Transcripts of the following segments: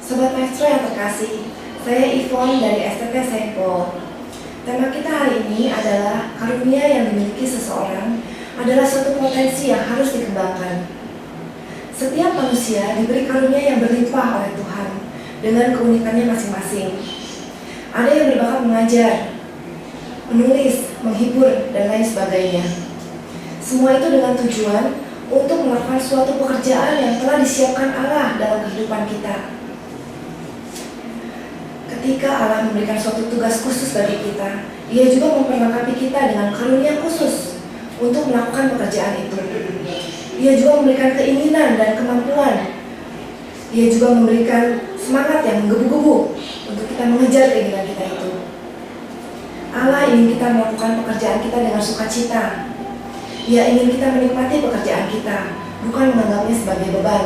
Sobat Maestro yang terkasih, saya Yvonne dari STT Saint Paul. Tema kita hari ini adalah karunia yang dimiliki seseorang adalah suatu potensi yang harus dikembangkan. Setiap manusia diberi karunia yang berlimpah oleh Tuhan dengan keunikannya masing-masing. Ada yang berbakat mengajar, menulis, menghibur, dan lain sebagainya. Semua itu dengan tujuan untuk melakukan suatu pekerjaan yang telah disiapkan Allah dalam kehidupan kita. Ketika Allah memberikan suatu tugas khusus bagi kita, Ia juga memperlengkapi kita dengan karunia khusus untuk melakukan pekerjaan itu. Ia juga memberikan keinginan dan kemampuan. Ia juga memberikan semangat yang menggebu-gebu untuk kita mengejar keinginan kita itu. Allah ingin kita melakukan pekerjaan kita dengan sukacita. Ia ingin kita menikmati pekerjaan kita, bukan menganggapnya sebagai beban.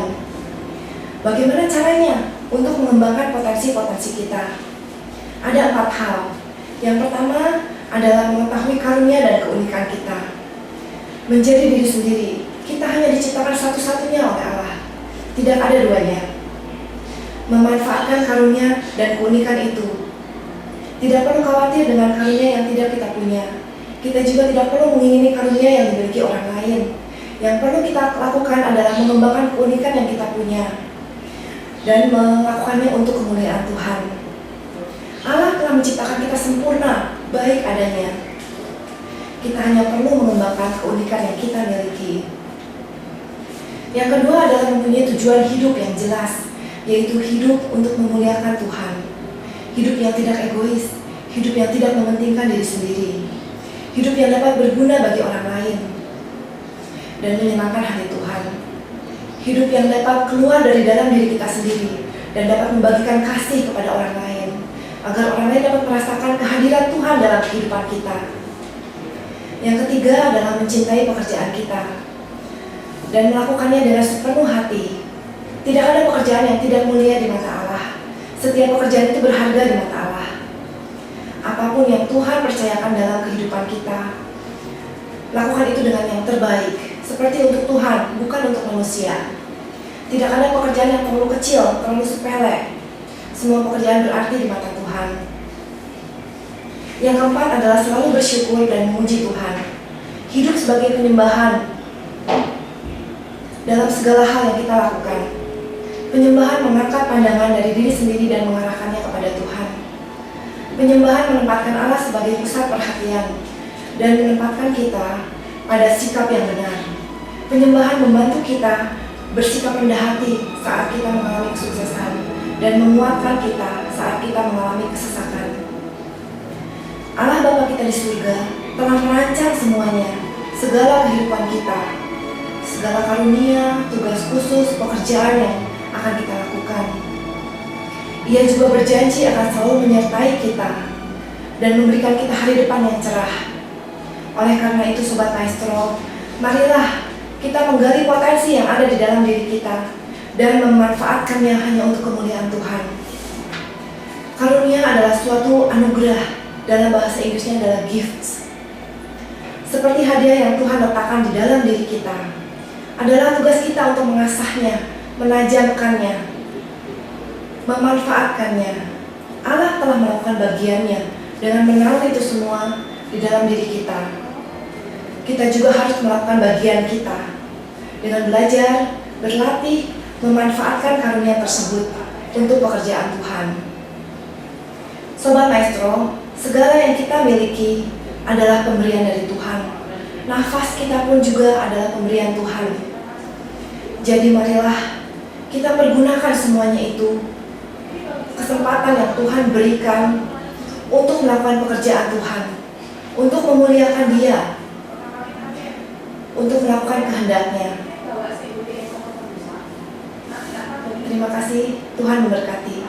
Bagaimana caranya untuk mengembangkan potensi-potensi kita? Ada 4 hal. Yang pertama adalah mengetahui karunia dan keunikan kita. Menjadi diri sendiri, kita hanya diciptakan satu-satunya oleh Allah. Tidak ada duanya. Memanfaatkan karunia dan keunikan itu. Tidak perlu khawatir dengan karunia yang tidak kita punya. Kita juga tidak perlu mengingini karunia yang dimiliki orang lain. Yang perlu kita lakukan adalah mengembangkan keunikan yang kita punya dan melakukannya untuk kemuliaan Tuhan. Allah telah menciptakan kita sempurna, baik adanya. Kita hanya perlu mengembangkan keunikan yang kita miliki. Yang kedua adalah mempunyai tujuan hidup yang jelas, yaitu hidup untuk memuliakan Tuhan. Hidup yang tidak egois, hidup yang tidak mementingkan diri sendiri. Hidup yang dapat berguna bagi orang lain dan menyenangkan hati Tuhan. Hidup yang dapat keluar dari dalam diri kita sendiri dan dapat membagikan kasih kepada orang lain, agar orang lain dapat merasakan kehadiran Tuhan dalam kehidupan kita. Yang ketiga adalah mencintai pekerjaan kita dan melakukannya dengan sepenuh hati. Tidak ada pekerjaan yang tidak mulia di mata Allah. Setiap pekerjaan itu berharga di mata Allah. Apapun yang Tuhan percayakan dalam kehidupan kita, lakukan itu dengan yang terbaik, seperti untuk Tuhan, bukan untuk manusia. Tidak ada pekerjaan yang terlalu kecil, terlalu sepele. Semua pekerjaan berarti di mata Tuhan. Yang keempat adalah selalu bersyukur dan memuji Tuhan. Hidup sebagai penyembahan dalam segala hal yang kita lakukan. Penyembahan mengangkat pandangan dari diri sendiri dan mengarahkannya kepada Tuhan. Penyembahan menempatkan Allah sebagai pusat perhatian dan menempatkan kita pada sikap yang benar. Penyembahan membantu kita bersikap rendah hati saat kita mengalami kesuksesan dan menguatkan kita saat kita mengalami kesesakan. Allah Bapa kita di surga telah merancang semuanya, segala kehidupan kita, segala karunia, tugas khusus, pekerjaan yang akan kita lakukan. Ia juga berjanji akan selalu menyertai kita dan memberikan kita hari depan yang cerah. Oleh karena itu Sobat Maestro, marilah kita menggali potensi yang ada di dalam diri kita dan memanfaatkannya hanya untuk kemuliaan Tuhan. Karunia adalah suatu anugerah, dalam bahasa Inggrisnya adalah gifts. Seperti hadiah yang Tuhan letakkan di dalam diri kita. Adalah tugas kita untuk mengasahnya, menajamkannya, memanfaatkannya. Allah telah melakukan bagiannya dengan menaruh itu semua di dalam diri kita. Kita juga harus melakukan bagian kita dengan belajar, berlatih, memanfaatkan karunia tersebut untuk pekerjaan Tuhan. Sobat Maestro, segala yang kita miliki adalah pemberian dari Tuhan. Nafas kita pun juga adalah pemberian Tuhan. Jadi marilah kita pergunakan semuanya itu, kesempatan yang Tuhan berikan untuk melakukan pekerjaan Tuhan, untuk memuliakan Dia, untuk melakukan kehendak-Nya. Terima kasih, Tuhan memberkati.